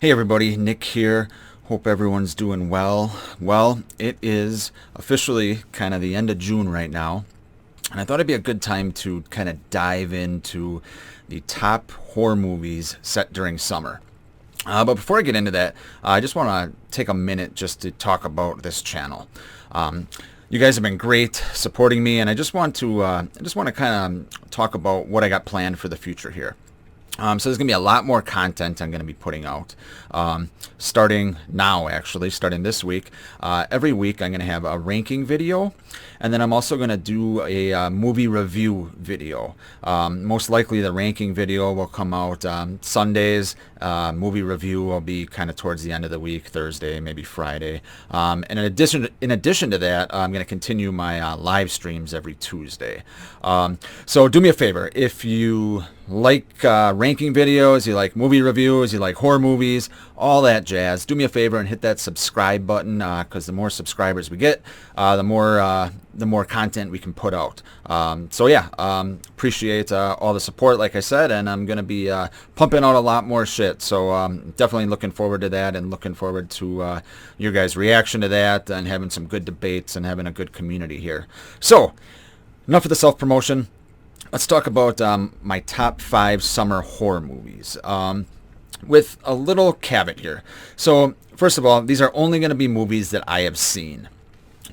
Hey everybody, Nick here. Hope everyone's doing well. Well, it is officially kind of the end of June right now, and I thought it'd be a good time to kind of dive into the top horror movies set during summer. But before I get into that, I just want to take a minute just to talk about this channel. You guys have been great supporting me, and I just want to kind of talk about what I got planned for the future here. So there's going to be a lot more content I'm going to be putting out. Starting now, actually, starting this week. Every week I'm going to have a ranking video, and then I'm also going to do a movie review video. Most likely the ranking video will come out Sundays. Movie review will be kind of towards the end of the week, Thursday, maybe Friday. And in addition to that, I'm going to continue my live streams every Tuesday. So do me a favor, if you like ranking videos, you like movie reviews, you like horror movies, all that jazz, do me a favor and hit that subscribe button, because the more subscribers we get, the more content we can put out. So yeah, appreciate all the support, like I said, and I'm going to be pumping out a lot more shit. So definitely looking forward to that, and looking forward to your guys' reaction to that, and having some good debates and having a good community here. So enough of the self-promotion. Let's talk about my top 5 summer horror movies, with a little caveat here. So first of all, these are only going to be movies that I have seen.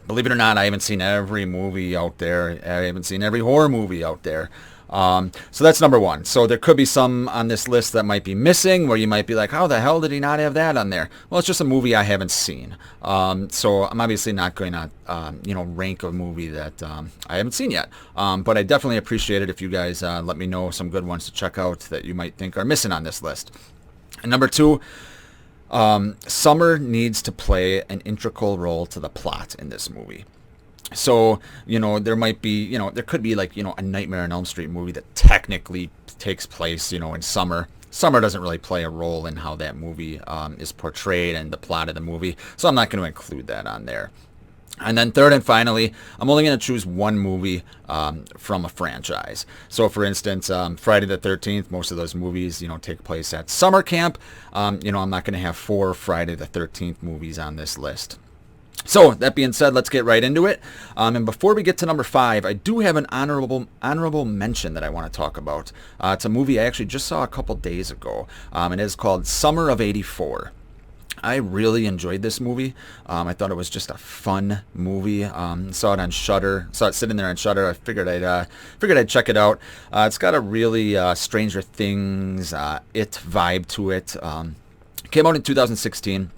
Believe it or not, I haven't seen every movie out there. I haven't seen every horror movie out there. So that's number one. So there could be some on this list that might be missing, where you might be like, how the hell did he not have that on there? Well, it's just a movie I haven't seen. So I'm obviously not going to, rank a movie that I haven't seen yet. But I definitely appreciate it if you guys let me know some good ones to check out that you might think are missing on this list. And number 2, summer needs to play an integral role to the plot in this movie. So, there might be, there could be like, a Nightmare on Elm Street movie that technically takes place, in summer. Summer doesn't really play a role in how that movie is portrayed and the plot of the movie. So I'm not going to include that on there. And then third and finally, I'm only going to choose one movie from a franchise. So for instance, Friday the 13th, most of those movies, take place at summer camp. I'm not going to have 4 Friday the 13th movies on this list. So that being said, let's get right into it. And before we get to number 5, I do have an honorable mention that I want to talk about. It's a movie I actually just saw a couple days ago, and it is called Summer of '84. I really enjoyed this movie. I thought it was just a fun movie. Saw it on Shudder. Saw it sitting there on Shudder. I figured I'd check it out. It's got a really Stranger Things It vibe to it. Came out in 2016.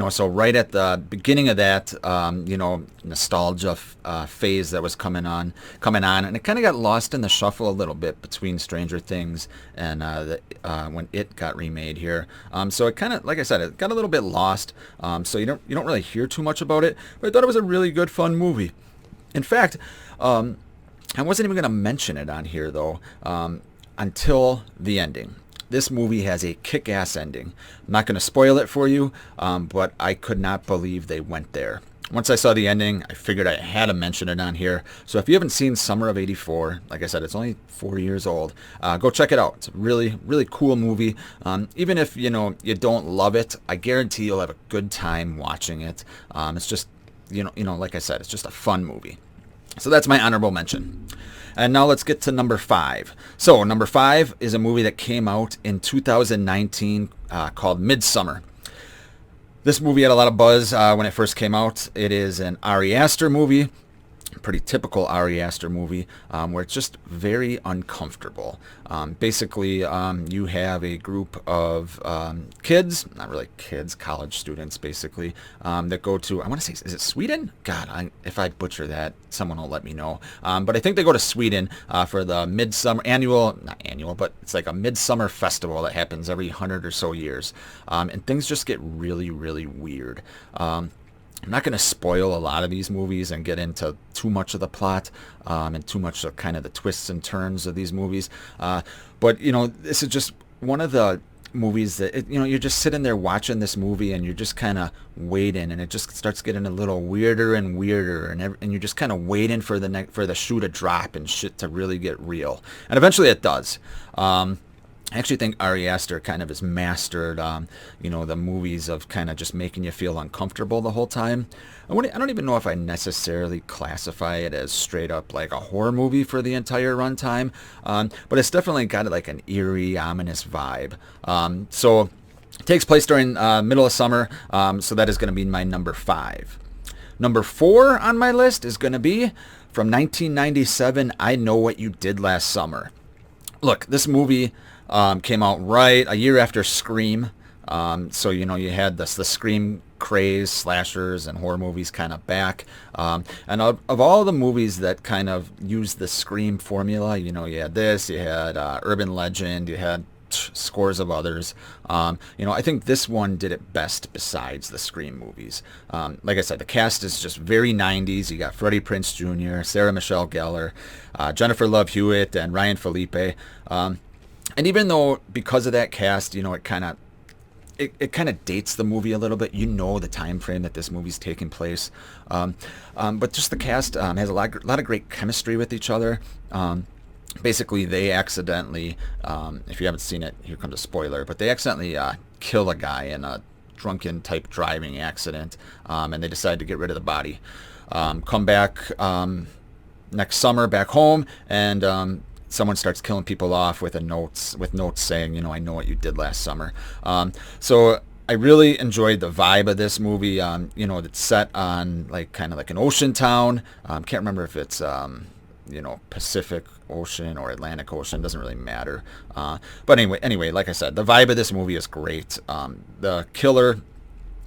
So right at the beginning of that, nostalgia phase that was coming on, and it kind of got lost in the shuffle a little bit between Stranger Things and when it got remade here. So it kind of, like I said, it got a little bit lost. So you don't really hear too much about it, but I thought it was a really good, fun movie. In fact, I wasn't even going to mention it on here though, until the ending. This movie has a kick-ass ending. I'm not going to spoil it for you, but I could not believe they went there. Once I saw the ending, I figured I had to mention it on here. So if you haven't seen Summer of '84, like I said, it's only 4 years old. Go check it out. It's a really, really cool movie. Even if you don't love it, I guarantee you'll have a good time watching it. It's just, like I said, it's just a fun movie. So that's my honorable mention. And now let's get to number 5. So number 5 is a movie that came out in 2019 called Midsummer. This movie had a lot of buzz when it first came out. It is an Ari Aster movie, pretty typical Ari Aster movie, where it's just very uncomfortable. Basically, you have a group of kids, not really kids, college students, basically, that go to, I want to say, is it Sweden? God, if I butcher that, someone will let me know. But I think they go to Sweden for the not annual, but it's like a midsummer festival that happens every 100 or so years. And things just get really, really weird. I'm not going to spoil a lot of these movies and get into too much of the plot and too much of kind of the twists and turns of these movies. But, this is just one of the movies that, you're just sitting there watching this movie and you're just kind of waiting, and it just starts getting a little weirder and weirder, and you're just kind of waiting for the shoe to drop and shit to really get real. And eventually it does. I actually think Ari Aster kind of has mastered, the movies of kind of just making you feel uncomfortable the whole time. I don't even know if I necessarily classify it as straight up like a horror movie for the entire runtime, but it's definitely got like an eerie, ominous vibe. So it takes place during middle of summer, so that is going to be my number 5. Number 4 on my list is going to be from 1997, I Know What You Did Last Summer. Look, this movie came out right a year after Scream. So, you had the Scream craze, slashers, and horror movies kind of back. And of all the movies that kind of used the Scream formula, you had this, you had Urban Legend, you had scores of others. I think this one did it best besides the Scream movies. Like I said, the cast is just very 90s. You got Freddie Prinze Jr., Sarah Michelle Gellar, Jennifer Love Hewitt, and Ryan Felipe. And even though because of that cast, it kind of dates the movie a little bit. The time frame that this movie's taking place. But just the cast has a lot of great chemistry with each other. Basically, they accidentally, if you haven't seen it, here comes a spoiler, but they accidentally kill a guy in a drunken type driving accident, and they decide to get rid of the body. Come back next summer back home, and someone starts killing people off with notes saying, I know what you did last summer. So I really enjoyed the vibe of this movie. It's set on kind of like an ocean town. Can't remember if it's Pacific Ocean or Atlantic Ocean, doesn't really matter. But anyway, like I said, the vibe of this movie is great. The killer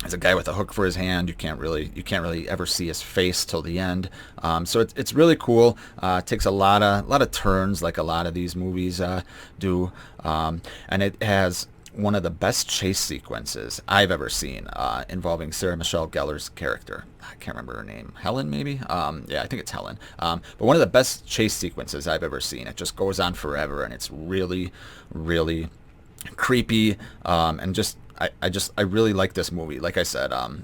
is a guy with a hook for his hand. You can't really ever see his face till the end. So it's really cool. It takes a lot of turns, like a lot of these movies do, and it has one of the best chase sequences I've ever seen involving Sarah Michelle Gellar's character. I can't remember her name. Helen, maybe? Yeah, I think it's Helen. But one of the best chase sequences I've ever seen. It just goes on forever, and it's really, really creepy. And just I really like this movie. Like I said, out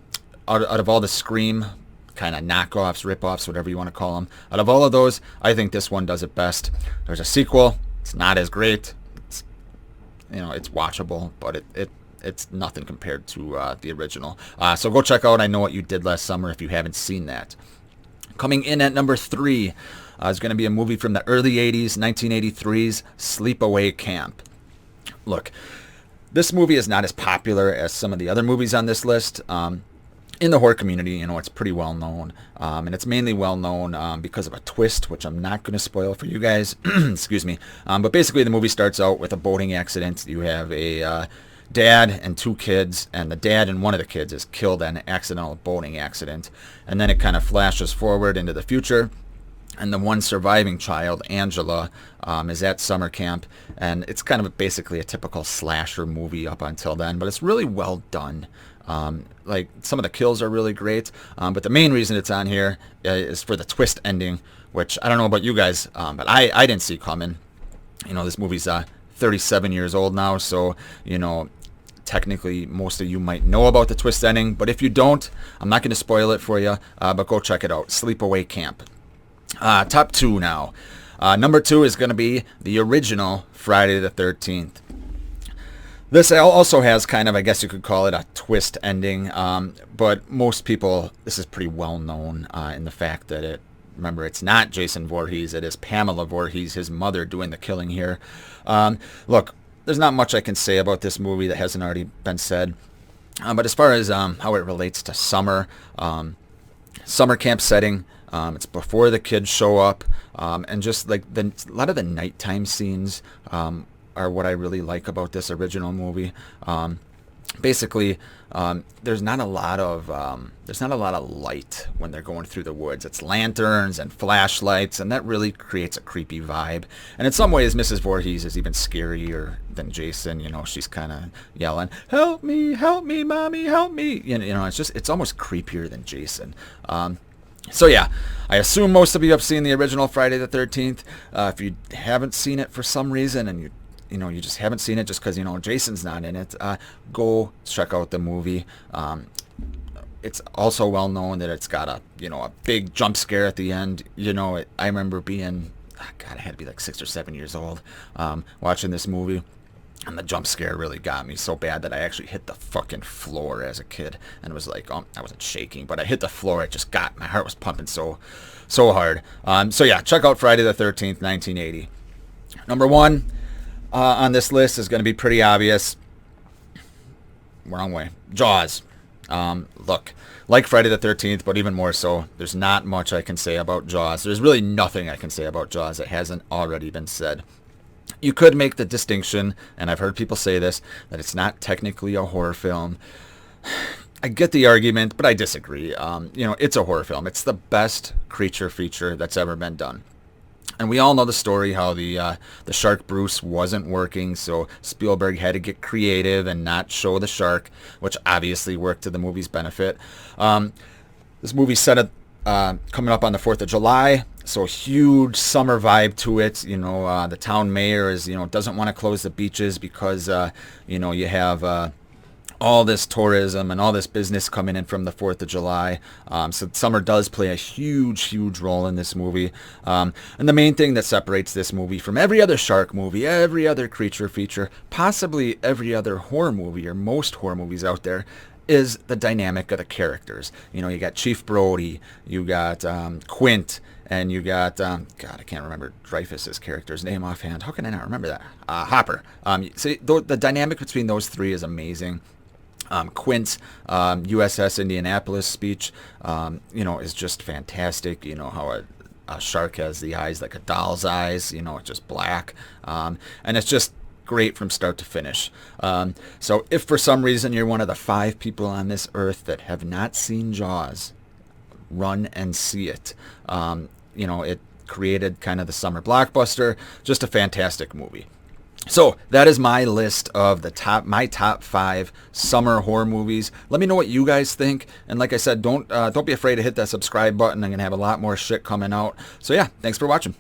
of all the Scream kind of knockoffs, ripoffs, whatever you want to call them, out of all of those, I think this one does it best. There's a sequel. It's not as great. It's watchable, but it's nothing compared to the original. So go check out I Know What You Did Last Summer if you haven't seen that. Coming in at number 3 is going to be a movie from the early 80s, 1983's Sleepaway Camp. Look, this movie is not as popular as some of the other movies on this list. In the horror community, it's pretty well known, and it's mainly well known because of a twist, which I'm not going to spoil for you guys. Excuse me. But basically, the movie starts out with a boating accident. You have a dad and 2 kids, and the dad and one of the kids is killed in an accidental boating accident. And then it kind of flashes forward into the future, and the one surviving child, Angela, is at summer camp, and it's kind of basically a typical slasher movie up until then, but it's really well done. Like some of the kills are really great, but the main reason it's on here is for the twist ending, which I don't know about you guys, but I didn't see coming. This movie's 37 years old now, so technically most of you might know about the twist ending, but if you don't, I'm not going to spoil it for you, but go check it out. Sleepaway Camp. Top 2 now. Number 2 is going to be the original Friday the 13th. This also has kind of, I guess you could call it a twist ending, but most people, this is pretty well known in the fact that remember, it's not Jason Voorhees, it is Pamela Voorhees, his mother, doing the killing here. Look, there's not much I can say about this movie that hasn't already been said, but as far as how it relates to summer camp setting, it's before the kids show up, and just like a lot of the nighttime scenes are what I really like about this original movie. Basically, there's not a lot of light when they're going through the woods. It's lanterns and flashlights, and that really creates a creepy vibe. And in some ways, Mrs. Voorhees is even scarier than Jason. She's kind of yelling, "Help me, mommy, help me!" It's almost creepier than Jason. So yeah, I assume most of you have seen the original Friday the 13th. If you haven't seen it for some reason, and you just haven't seen it just because Jason's not in it, go check out the movie. It's also well known that it's got a big jump scare at the end. I remember being, God, I had to be like 6 or 7 years old watching this movie. And the jump scare really got me so bad that I actually hit the fucking floor as a kid. And it was like, I wasn't shaking, but I hit the floor. It just got, my heart was pumping so hard. So yeah, check out Friday the 13th, 1980. Number one on this list is going to be pretty obvious. Wrong way. Jaws. Look, like Friday the 13th, but even more so, there's not much I can say about Jaws. There's really nothing I can say about Jaws that hasn't already been said. You could make the distinction, and I've heard people say this, that it's not technically a horror film. I get the argument, but I disagree. It's a horror film. It's the best creature feature that's ever been done. And we all know the story, how the shark Bruce wasn't working, so Spielberg had to get creative and not show the shark, which obviously worked to the movie's benefit. This movie set it coming up on the 4th of July, so huge summer vibe to it. The town mayor doesn't want to close the beaches because you have all this tourism and all this business coming in from the 4th of July. So summer does play a huge role in this movie. And the main thing that separates this movie from every other shark movie, every other creature feature, possibly every other horror movie or most horror movies out there, is the dynamic of the characters. You got Chief Brody, you got Quint, and you got, God, I can't remember Dreyfuss's character's name offhand. How can I not remember that? Hopper. See, the dynamic between those three is amazing. Quint's USS Indianapolis speech, is just fantastic. How a shark has the eyes like a doll's eyes, it's just black. And it's just great from start to finish. So if for some reason you're one of the 5 people on this earth that have not seen Jaws, run and see it. It created kind of the summer blockbuster. Just a fantastic movie. So that is my list of my top 5 summer horror movies. Let me know what you guys think. And like I said, don't be afraid to hit that subscribe button. I'm gonna have a lot more shit coming out. So yeah, thanks for watching.